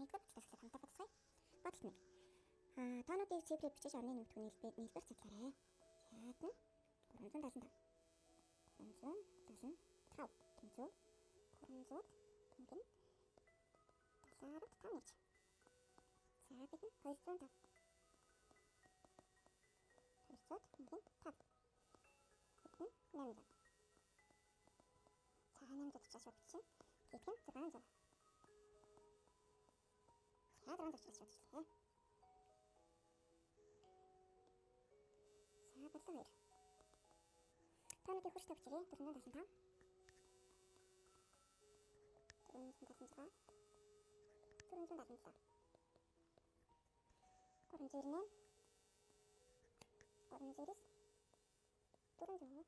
нэгдүгээр буцлаас хамтаа бодцгаая. Бодолт 1. Тоонуудыг цифрээр бичиж орны нэмэгдэх нэгдүгээр цэглээрэй. Яадан 375. 375 тэнцүү 300 тэнцэн 75 нэрч. За бид 205. 200 тэнцэн 5. Бид 800. За 800 учраас шууд бичсэн. Гэтэл 600. За 600 учраас шууд бичлээ. За бодлоо 2. Тоонуудыг хурцтай бичээрэй. 455. 456. 477. 398. 399.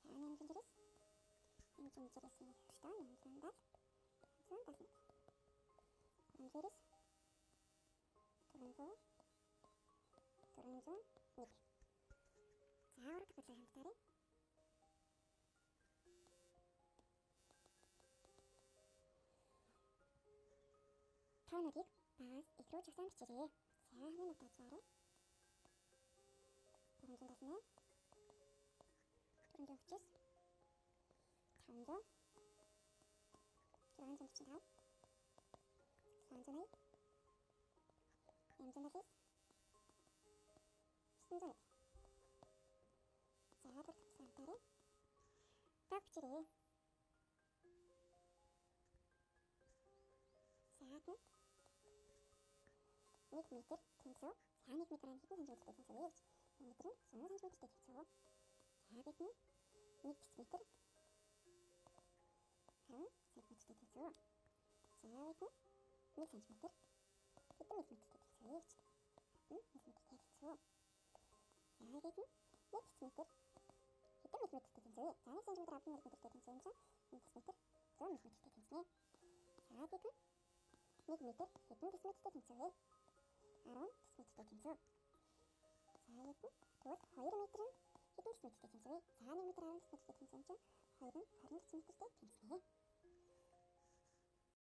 400. За 800. 800-ийн хэвштэй 800. 800. 300. 400. 400. 1. За урагт бодлоо хамтаарай. Тоонуудыг багаас их рүү жагсаан бичээрэй. За хамгийн нэг тооцоорой. 478. 439. 500. 645. 780. 800. 900. За дөрөв хамтаарай. Таг бичээрэй. За 1 метр тэнцүү. За 1 метрээр хэдэн сантиметртэй тэнцүү вэ? 1 метр нь 100 сантиметртэй тэнцүү. За бид 1 дециметр 10 сантиметртэй тэнцүү. За бид 1 сантиметр хэдэн миллиметртэй тэнцүү вэ? 1 миллиметртэй тэнцүү. За бид 1 дециметр хэдэн миллиметртэй тэнцүү вэ? За 1 сантиметр 10 миллиметртэй тэнцүү юм чинь 1 дециметр 100 миллиметртэй тэнцэнэ. За бид 1 метр хэдэн дециметртэй тэнцүү вэ? 10 дециметртэй тэнцүү. За яг нь тэгвэл